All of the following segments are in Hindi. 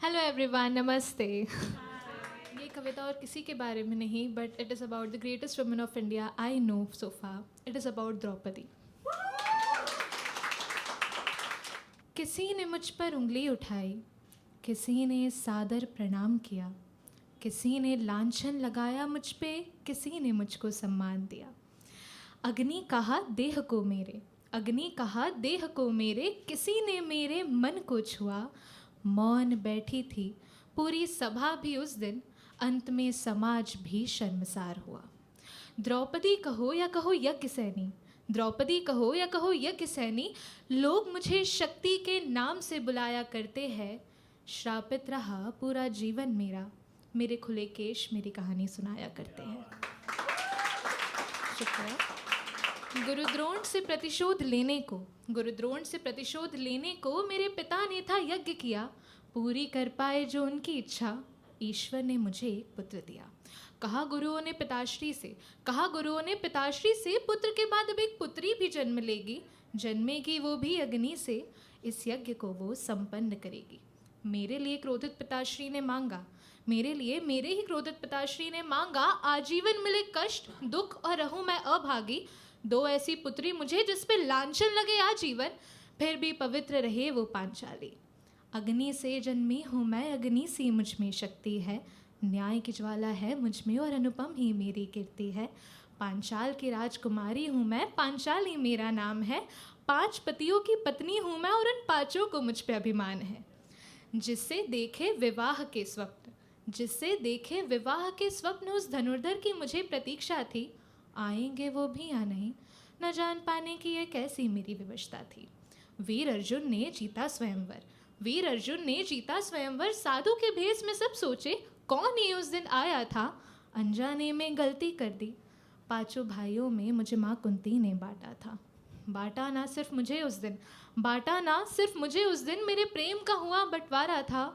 हेलो एवरीवन, नमस्ते। ये कविता और किसी के बारे में नहीं, but it is about the greatest woman of India I know so far. It is about Draupadi. किसी ने मुझ पर उंगली उठाई, किसी ने सादर प्रणाम किया, किसी ने लांछन लगाया मुझ पे, किसी ने मुझको सम्मान दिया। अग्नि कहा देह को मेरे, अग्नि कहा देह को मेरे, किसी ने मेरे मन को छुआ। मौन बैठी थी पूरी सभा भी उस दिन, अंत में समाज भी शर्मसार हुआ। द्रौपदी कहो या कहो यज्ञ सैनी, द्रौपदी कहो या कहो यज्ञ सैनी, लोग मुझे शक्ति के नाम से बुलाया करते हैं। श्रापित रहा पूरा जीवन मेरा, मेरे खुले केश मेरी कहानी सुनाया करते हैं। शुक्रिया। गुरुद्रोण से प्रतिशोध लेने को, गुरुद्रोण से प्रतिशोध लेने को मेरे पिता ने था यज्ञ किया। पूरी कर पाए जो उनकी इच्छा, ईश्वर ने मुझे एक पुत्र दिया। कहा गुरुओं ने पिताश्री से, कहा गुरुओं ने पिताश्री से, पुत्र के बाद अब एक पुत्री भी जन्म लेगी, जन्मेगी वो भी अग्नि से, इस यज्ञ को वो संपन्न करेगी। मेरे लिए क्रोधित पिताश्री ने मांगा, मेरे लिए मेरे ही क्रोधित पिताश्री ने मांगा, आजीवन मिले कष्ट दुख और रहूं मैं अभागी। दो ऐसी पुत्री मुझे जिस पे लांछन लगे आजीवन, फिर भी पवित्र रहे वो पांचाली। अग्नि से जन्मी हूँ मैं, अग्नि सी मुझ में शक्ति है, न्याय की ज्वाला है मुझ में और अनुपम ही मेरी कीर्ति है। पांचाल की राजकुमारी हूँ मैं, पांचाली मेरा नाम है, 5 पतियों की पत्नी हूँ मैं और उन 5 को मुझ पे अभिमान है। जिससे देखे विवाह के स्वप्न, जिससे देखे विवाह के स्वप्न, उस धनुर्धर की मुझे प्रतीक्षा थी। आएंगे वो भी या नहीं, न जान पाने की ये कैसी मेरी विवशता थी। वीर अर्जुन ने जीता स्वयंवर, वीर अर्जुन ने जीता स्वयंवर, साधु के भेष में सब सोचे कौन ये उस दिन आया था। अनजाने में गलती कर दी, 5 भाइयों में मुझे माँ कुंती ने बांटा था। बांटा ना सिर्फ मुझे उस दिन, बांटा ना सिर्फ मुझे उस दिन, मेरे प्रेम का हुआ बंटवारा था।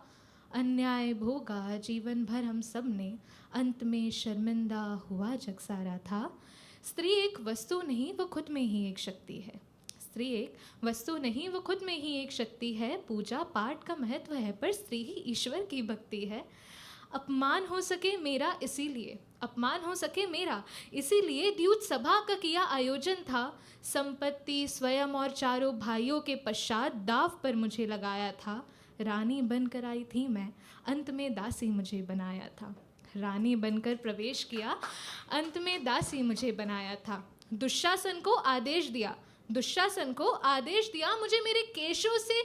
अन्याय भोगा जीवन भर हम सब ने, अंत में शर्मिंदा हुआ जग सारा था। स्त्री एक वस्तु नहीं वो खुद में ही एक शक्ति है, स्त्री एक वस्तु नहीं वो खुद में ही एक शक्ति है। पूजा पाठ का महत्व है पर स्त्री ही ईश्वर की भक्ति है। अपमान हो सके मेरा इसीलिए, अपमान हो सके मेरा इसीलिए, द्यूत सभा का किया आयोजन था। संपत्ति स्वयं और 4 भाइयों के पश्चात दाव पर मुझे लगाया था। रानी बनकर आई थी मैं, अंत में दासी मुझे बनाया था। रानी बनकर प्रवेश किया, अंत में दासी मुझे बनाया था। दुशासन को आदेश दिया, दुशासन को आदेश दिया, मुझे मेरे केशों से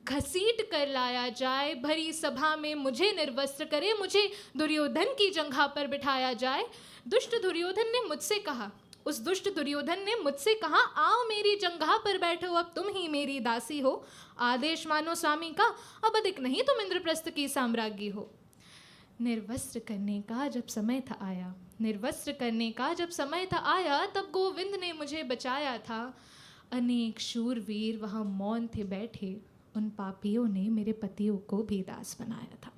घसीट कर लाया जाए। भरी सभा में मुझे निर्वस्त्र करे, मुझे दुर्योधन की जंघा पर बिठाया जाए। दुष्ट दुर्योधन ने मुझसे कहा, उस दुष्ट दुर्योधन ने मुझसे कहा, आओ मेरी जंघा पर बैठो, अब तुम ही मेरी दासी हो। आदेश मानो स्वामी का, अब अधिक नहीं तुम इंद्रप्रस्थ की साम्राज्ञी हो। निर्वस्त्र करने का जब समय था आया, निर्वस्त्र करने का जब समय था आया, तब गोविंद ने मुझे बचाया था। अनेक शूरवीर वहाँ मौन थे बैठे, उन पापियों ने मेरे पतियों को भी दास बनाया था।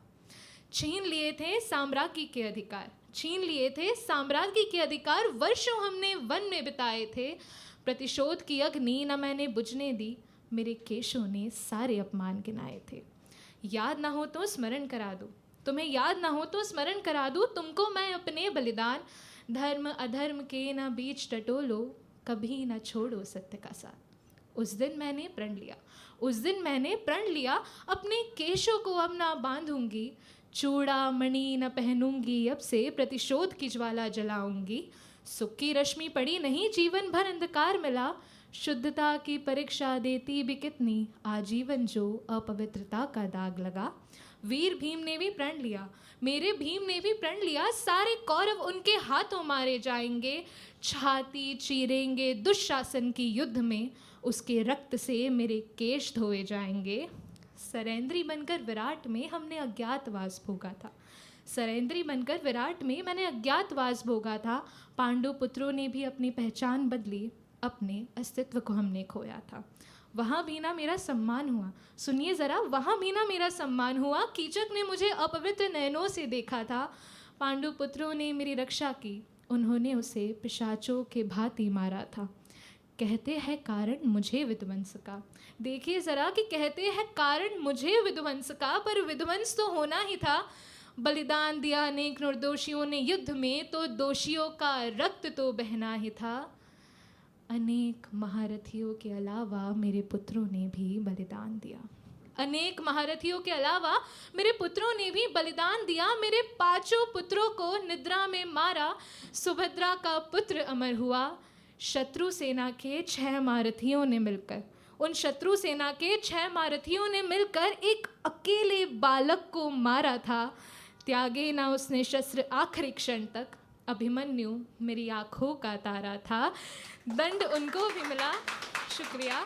छीन लिए थे साम्राज्ञी के अधिकार, छीन लिए थे साम्राज्ञी के अधिकार, वर्षों हमने वन में बिताए थे। प्रतिशोध की अग्नि न मैंने बुझने दी, मेरे केशों ने सारे अपमान गिनाए थे। याद ना हो तो स्मरण करा दूँ, तुम्हें याद ना हो तो स्मरण करा दूँ, तुमको मैं अपने बलिदान। धर्म अधर्म के न बीच टटोलो, कभी न छोड़ो सत्य का साथ। उस दिन मैंने प्रण लिया, उस दिन मैंने प्रण लिया, अपने केशों को अब ना बांधूंगी। चूड़ा मणि न पहनूंगी, अब से प्रतिशोध की ज्वाला जलाऊंगी। सुख की रश्मि पड़ी नहीं, जीवन भर अंधकार मिला। शुद्धता की परीक्षा देती भी कितनी, आजीवन जो अपवित्रता का दाग लगा। वीर भीम ने भी प्रण लिया, मेरे भीम ने भी प्रण लिया, सारे कौरव उनके हाथों मारे जाएंगे। छाती चीरेंगे दुशासन की युद्ध में, उसके रक्त से मेरे केश धोए जाएंगे। सरेंद्री बनकर विराट में हमने अज्ञातवास भोगा था, सरेंद्री बनकर विराट में मैंने अज्ञातवास भोगा था। पांडु पुत्रों ने भी अपनी पहचान बदली, अपने अस्तित्व को हमने खोया था। वहाँ भी ना मेरा सम्मान हुआ, सुनिए ज़रा, वहाँ भी ना मेरा सम्मान हुआ। कीचक ने मुझे अपवित्र नयनों से देखा था। पांडु पुत्रों ने मेरी रक्षा की, उन्होंने उसे पिशाचों के भांति मारा था। कहते हैं कारण मुझे विध्वंस का। देखिए ज़रा कि कहते हैं कारण मुझे विध्वंस का, पर विध्वंस तो होना ही था। बलिदान दिया अनेक निर्दोषियों ने युद्ध में, तो दोषियों का रक्त तो बहना ही था। अनेक महारथियों के अलावा मेरे पुत्रों ने भी बलिदान दिया। अनेक महारथियों के अलावा मेरे पुत्रों ने भी बलिदान दिया। मेरे 5 पुत्रों को निद्रा में मारा, सुभद्रा का पुत्र अमर हुआ। शत्रु सेना के 6 महारथियों ने मिलकर, उन शत्रु सेना के 6 महारथियों ने मिलकर एक अकेले बालक को मारा था। त्यागे ना उसने शस्त्र आखिरी क्षण तक, अभिमन्यु मेरी आँखों का तारा था। दंड उनको भी मिला, शुक्रिया,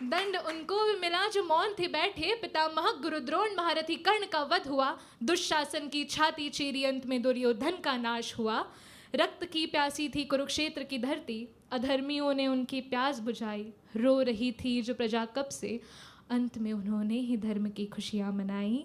दंड उनको भी मिला जो मौन थे बैठे। पितामह गुरुद्रोण महारथी कर्ण का वध हुआ। दुशासन की छाती चीरी, अंत में दुर्योधन का नाश हुआ। रक्त की प्यासी थी कुरुक्षेत्र की धरती, अधर्मियों ने उनकी प्यास बुझाई। रो रही थी जो प्रजा कब से, अंत में उन्होंने ही धर्म की खुशियाँ मनाई।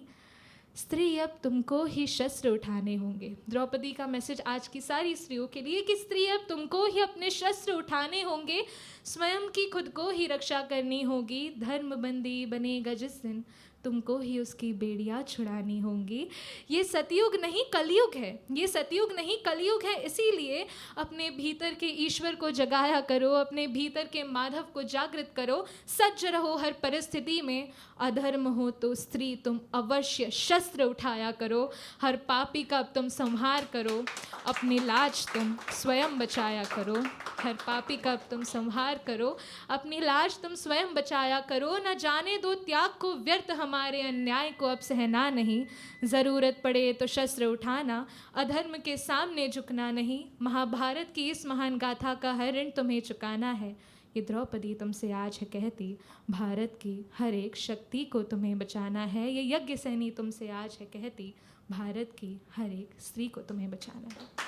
स्त्री अब तुमको ही शस्त्र उठाने होंगे। द्रौपदी का मैसेज आज की सारी स्त्रियों के लिए कि स्त्री अब तुमको ही अपने शस्त्र उठाने होंगे, स्वयं की खुद को ही रक्षा करनी होगी। धर्म बंदी बनेगा जिस दिन, तुमको ही उसकी बेड़ियाँ छुड़ानी होंगी। ये सतयुग नहीं कलयुग है, ये सतयुग नहीं कलयुग है। इसीलिए अपने भीतर के ईश्वर को जगाया करो, अपने भीतर के माधव को जागृत करो। सज्ज रहो हर परिस्थिति में। अधर्म हो तो स्त्री तुम अवश्य शस्त्र उठाया करो। हर पापी का अब तुम संहार करो, अपनी लाज तुम स्वयं बचाया करो। हर पापी का अब तुम संहार करो, अपनी लाज तुम स्वयं बचाया करो। न जाने दो त्याग को व्यर्थ, हमारे अन्याय को अब सहना नहीं। ज़रूरत पड़े तो शस्त्र उठाना, अधर्म के सामने झुकना नहीं। महाभारत की इस महान गाथा का हर ऋण तुम्हें चुकाना है। ये द्रौपदी तुमसे आज है कहती, भारत की हर एक शक्ति को तुम्हें बचाना है। ये यज्ञ सैनी तुमसे आज है कहती, भारत की हर एक स्त्री को तुम्हें बचाना है।